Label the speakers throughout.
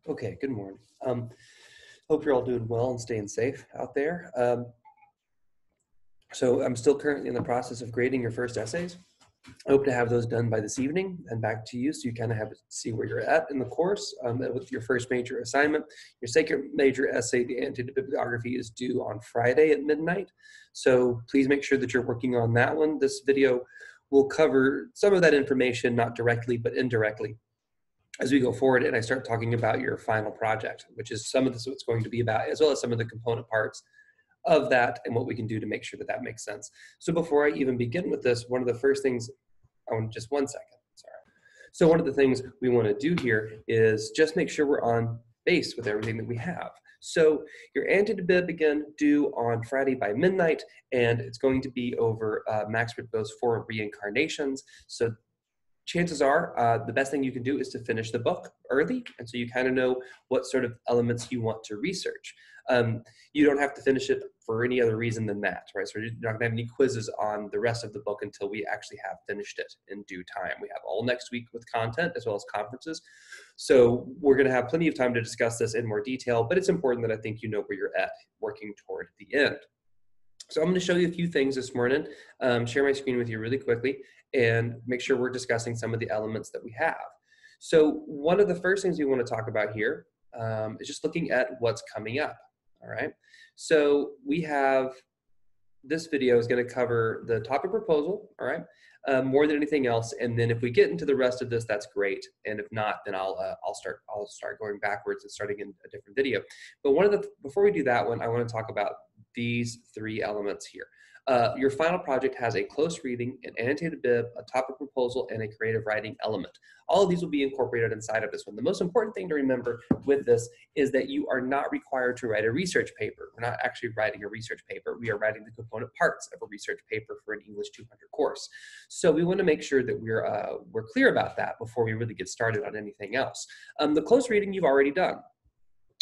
Speaker 1: Okay, good morning. Hope you're all doing well and staying safe out there. So I'm still currently in the process of grading your first essays. I hope to have those done by this evening and back to you so you kind of have to see where you're at in the course. With your first major assignment, your second major essay, the antibibliography, is due on Friday at midnight. So please make sure that you're working on that one. This video will cover some of that information, not directly, but indirectly, as we go forward and I start talking about your final project, which is some of this what it's going to be about, as well as some of the component parts of that and what we can do to make sure that that makes sense. So before I even begin with this, one of the first things, just 1 second, sorry. So one of the things we want to do here is just make sure we're on base with everything that we have. So your anti-debib again due on Friday by midnight, and it's going to be over Max Britbo's 4 reincarnations. So chances are the best thing you can do is to finish the book early, and so you kind of know what sort of elements you want to research. You don't have to finish it for any other reason than that, right? So you're not gonna have any quizzes on the rest of the book until we actually have finished it in due time. We have all next week with content as well as conferences. So we're gonna have plenty of time to discuss this in more detail, but it's important that I think you know where you're at working toward the end. So I'm going to show you a few things this morning, share my screen with you really quickly, and make sure we're discussing some of the elements that we have. So one of the first things we want to talk about here is just looking at what's coming up, all right? So we have, this video is going to cover the topic proposal, all right, more than anything else. And then if we get into the rest of this, that's great. And if not, then I'll start going backwards and starting in a different video. But before we do that one, I want to talk about these 3 elements here. Your final project has a close reading, an annotated bib, a topic proposal, and a creative writing element. All of these will be incorporated inside of this one. The most important thing to remember with this is that you are not required to write a research paper. We're not actually writing a research paper. We are writing the component parts of a research paper for an English 200 course. So we want to make sure that we're clear about that before we really get started on anything else. The close reading you've already done.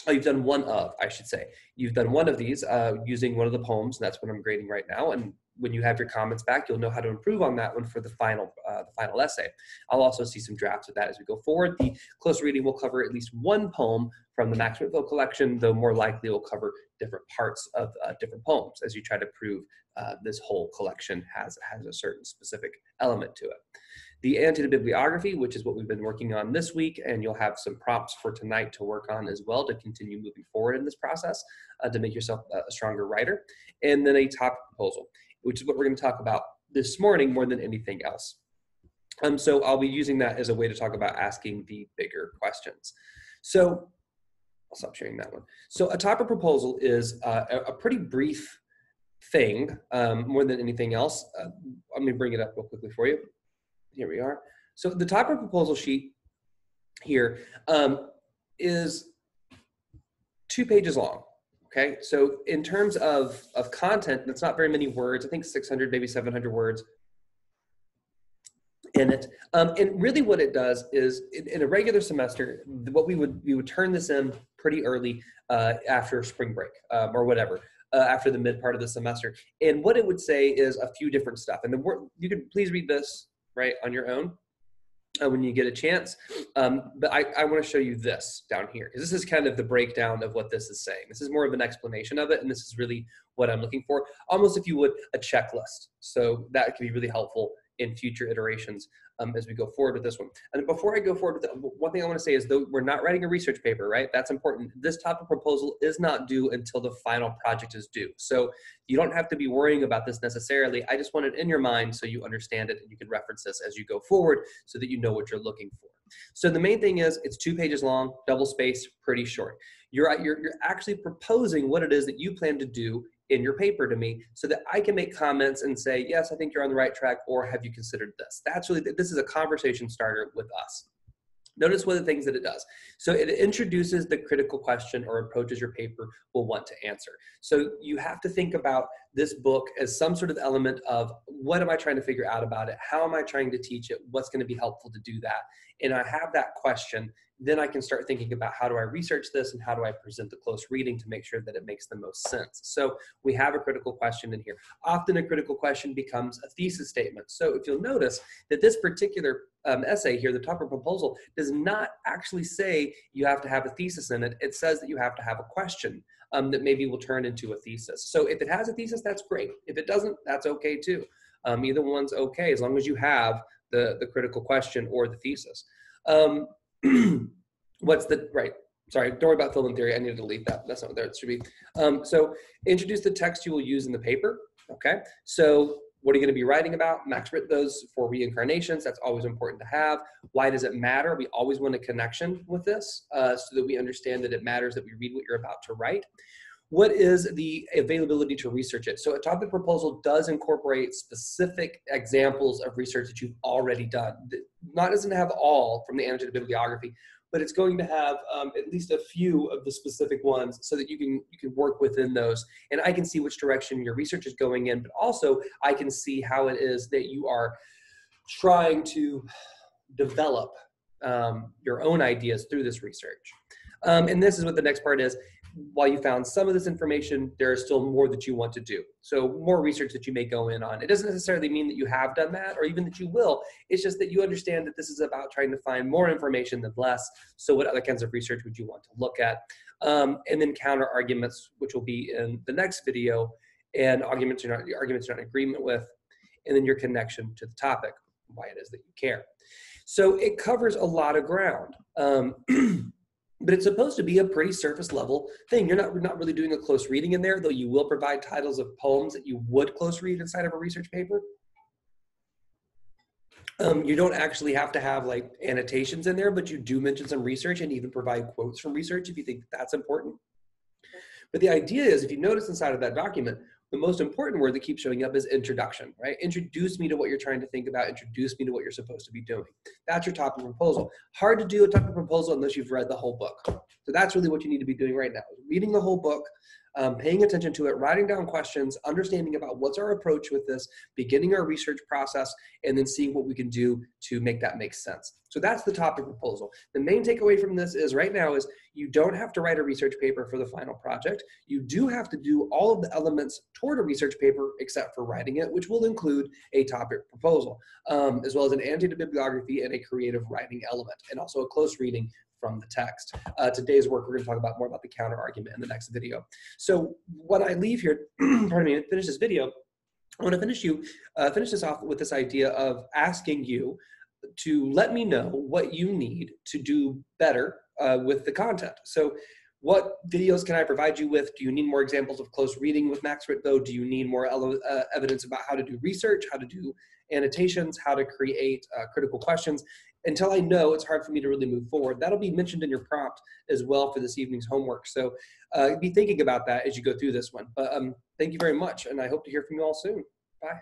Speaker 1: Oh, you've done one of, I should say. You've done one of these using one of the poems, and that's what I'm grading right now. And when you have your comments back, you'll know how to improve on that one for the final essay. I'll also see some drafts of that as we go forward. The close reading will cover at least one poem from the Max Whitfield collection, though more likely it will cover different parts of different poems as you try to prove this whole collection has a certain specific element to it. The antibibliography, which is what we've been working on this week, and you'll have some prompts for tonight to work on as well to continue moving forward in this process to make yourself a stronger writer. And then a topic proposal, which is what we're going to talk about this morning more than anything else. So I'll be using that as a way to talk about asking the bigger questions. So I'll stop sharing that one. So a topic proposal is a pretty brief thing more than anything else. Let me bring it up real quickly for you. Here we are. So the topic proposal sheet here is 2 pages long. Okay, so in terms of content, it's not very many words. I think 600, maybe 700 words in it. And really what it does is in a regular semester, what we would turn this in pretty early after spring break or whatever. After the mid part of the semester. And what it would say is a few different stuff. And you can please read this right on your own when you get a chance. But I want to show you this down here, because this is kind of the breakdown of what this is saying. This is more of an explanation of it, and this is really what I'm looking for, almost, if you would, a checklist. So that can be really helpful in future iterations as we go forward with this one. And before I go forward with it, one thing I want to say is, though we're not writing a research paper, right? That's important. This topic proposal is not due until the final project is due. So you don't have to be worrying about this necessarily. I just want it in your mind so you understand it and you can reference this as you go forward so that you know what you're looking for. So the main thing is it's 2 pages long, double spaced, pretty short. You're actually proposing what it is that you plan to do in your paper to me so that I can make comments and say, yes, I think you're on the right track, or have you considered this? This is a conversation starter with us. Notice one of the things that it does. So it introduces the critical question or approaches your paper will want to answer. So you have to think about this book as some sort of element of what am I trying to figure out about it? How am I trying to teach it? What's going to be helpful to do that? And I have that question, then I can start thinking about how do I research this and how do I present the close reading to make sure that it makes the most sense. So we have a critical question in here. Often a critical question becomes a thesis statement. So if you'll notice that this particular essay here, the topic proposal, does not actually say you have to have a thesis in it. It says that you have to have a question that maybe will turn into a thesis. So if it has a thesis, that's great. If it doesn't, that's okay too. Either one's okay as long as you have the critical question or the thesis. What's the, right, sorry, don't worry about film and theory. I need to delete that. That's not what there it should be. So introduce the text you will use in the paper, okay? So what are you going to be writing about? Max wrote those for reincarnations. That's always important to have. Why does it matter? We always want a connection with this so that we understand that it matters that we read what you're about to write. What is the availability to research it? So a topic proposal does incorporate specific examples of research that you've already done. Not doesn't have all from the annotated bibliography, but it's going to have at least a few of the specific ones so that you can work within those. And I can see which direction your research is going in, but also I can see how it is that you are trying to develop your own ideas through this research. And this is what the next part is. While you found some of this information, there is still more that you want to do. So more research that you may go in on. It doesn't necessarily mean that you have done that or even that you will. It's just that you understand that this is about trying to find more information than less. So what other kinds of research would you want to look at? And then counter arguments, which will be in the next video, and arguments you're not in agreement with, and then your connection to the topic, why it is that you care. So it covers a lot of ground. But it's supposed to be a pretty surface level thing. You're not really doing a close reading in there, though you will provide titles of poems that you would close read inside of a research paper. You don't actually have to have like annotations in there, but you do mention some research and even provide quotes from research if you think that's important. But the idea is, if you notice inside of that document, the most important word that keeps showing up is introduction, right? Introduce me to what you're trying to think about. Introduce me to what you're supposed to be doing. That's your topic proposal. Hard to do a topic proposal unless you've read the whole book. So that's really what you need to be doing right now. Reading the whole book, paying attention to it, writing down questions, understanding about what's our approach with this, beginning our research process, and then seeing what we can do to make that make sense. So that's the topic proposal. The main takeaway from this is right now is you don't have to write a research paper for the final project. You do have to do all of the elements toward a research paper except for writing it, which will include a topic proposal, as well as an annotated bibliography and a creative writing element, and also a close reading from the text. Today's work, we're going to talk about more about the counter argument in the next video. So when I leave here, pardon me, finish this video, I want to finish this off with this idea of asking you to let me know what you need to do better with the content. So what videos can I provide you with? Do you need more examples of close reading with Max Ritvo? Do you need more evidence about how to do research, how to do annotations, how to create critical questions? Until I know, it's hard for me to really move forward. That'll be mentioned in your prompt as well for this evening's homework. So be thinking about that as you go through this one. But thank you very much, and I hope to hear from you all soon. Bye.